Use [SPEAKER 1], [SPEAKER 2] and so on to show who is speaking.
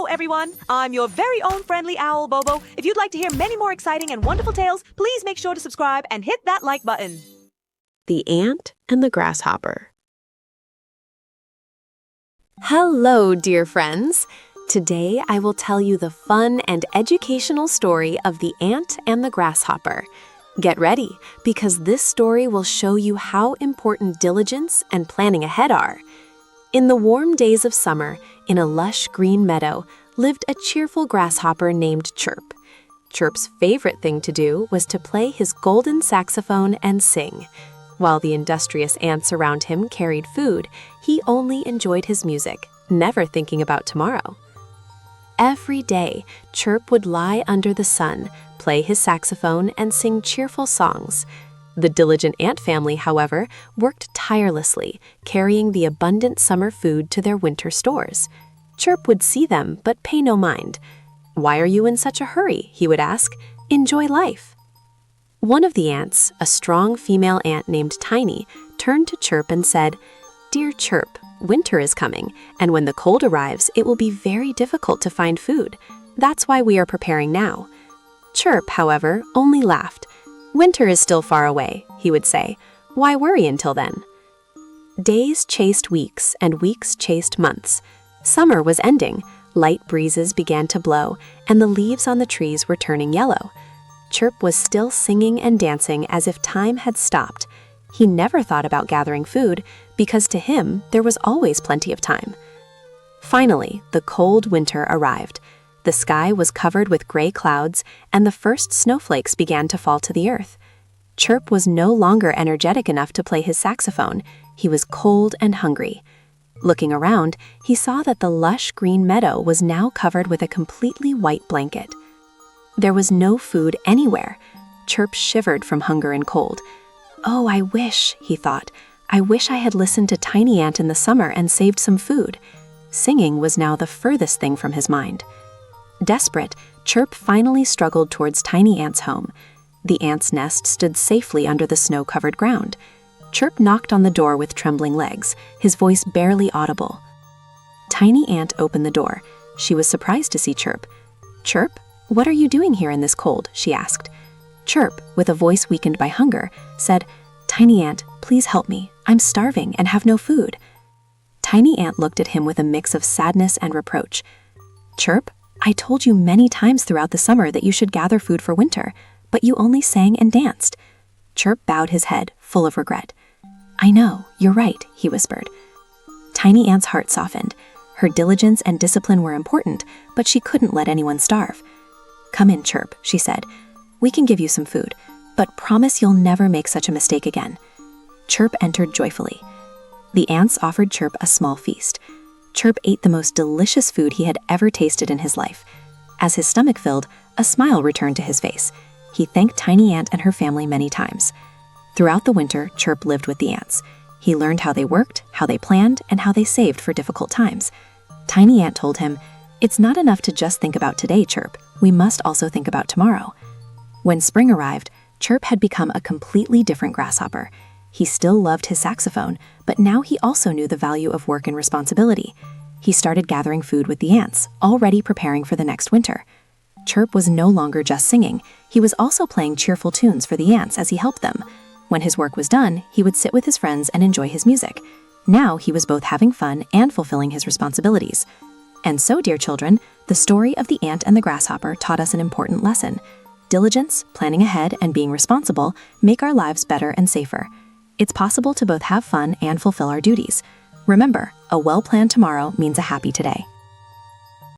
[SPEAKER 1] Hello, everyone. I'm your very own friendly owl, Bobo. If you'd like to hear many more exciting and wonderful tales, please make sure to subscribe and hit that like button.
[SPEAKER 2] The Ant and the Grasshopper. Hello, dear friends. Today I will tell you the fun and educational story of the ant and the grasshopper. Get ready, because this story will show you how important diligence and planning ahead are. In the warm days of summer, in a lush green meadow, lived a cheerful grasshopper named Chirp. Chirp's favorite thing to do was to play his golden saxophone and sing. While the industrious ants around him carried food, he only enjoyed his music, never thinking about tomorrow. Every day, Chirp would lie under the sun, play his saxophone, and sing cheerful songs. The diligent ant family, however, worked tirelessly, carrying the abundant summer food to their winter stores. Chirp would see them, but pay no mind. "Why are you in such a hurry?" he would ask. "Enjoy life." One of the ants, a strong female ant named Tiny, turned to Chirp and said, "Dear Chirp, winter is coming, and when the cold arrives, it will be very difficult to find food. That's why we are preparing now." Chirp, however, only laughed. "Winter is still far away," he would say. "Why worry until then?" Days chased weeks, and weeks chased months. Summer was ending, light breezes began to blow, and the leaves on the trees were turning yellow. Chirp was still singing and dancing as if time had stopped. He never thought about gathering food, because to him there was always plenty of time. Finally, the cold winter arrived. The sky was covered with gray clouds, and the first snowflakes began to fall to the earth. Chirp was no longer energetic enough to play his saxophone. He was cold and hungry. Looking around, he saw that the lush green meadow was now covered with a completely white blanket. There was no food anywhere. Chirp shivered from hunger and cold. "Oh, I wish," he thought, "I wish I had listened to Tiny Ant in the summer and saved some food." Singing was now the furthest thing from his mind. Desperate, Chirp finally struggled towards Tiny Ant's home. The ant's nest stood safely under the snow-covered ground. Chirp knocked on the door with trembling legs, his voice barely audible. Tiny Ant opened the door. She was surprised to see Chirp. "Chirp, what are you doing here in this cold?" she asked. Chirp, with a voice weakened by hunger, said, "Tiny Ant, please help me. I'm starving and have no food." Tiny Ant looked at him with a mix of sadness and reproach. "Chirp, I told you many times throughout the summer that you should gather food for winter, but you only sang and danced." Chirp bowed his head, full of regret. "I know, you're right," he whispered. Tiny Ant's heart softened. Her diligence and discipline were important, but she couldn't let anyone starve. "Come in, Chirp," she said. "We can give you some food, but promise you'll never make such a mistake again." Chirp entered joyfully. The ants offered Chirp a small feast. Chirp ate the most delicious food he had ever tasted in his life. As his stomach filled, a smile returned to his face. He thanked Tiny Ant and her family many times. Throughout the winter, Chirp lived with the ants. He learned how they worked, how they planned, and how they saved for difficult times. Tiny Ant told him, "It's not enough to just think about today, Chirp. We must also think about tomorrow." When spring arrived, Chirp had become a completely different grasshopper. He still loved his saxophone, but now he also knew the value of work and responsibility. He started gathering food with the ants, already preparing for the next winter. Chirp was no longer just singing. He was also playing cheerful tunes for the ants as he helped them. When his work was done, he would sit with his friends and enjoy his music. Now he was both having fun and fulfilling his responsibilities. And so, dear children, the story of the ant and the grasshopper taught us an important lesson. Diligence, planning ahead, and being responsible make our lives better and safer. It's possible to both have fun and fulfill our duties. Remember, a well-planned tomorrow means a happy today.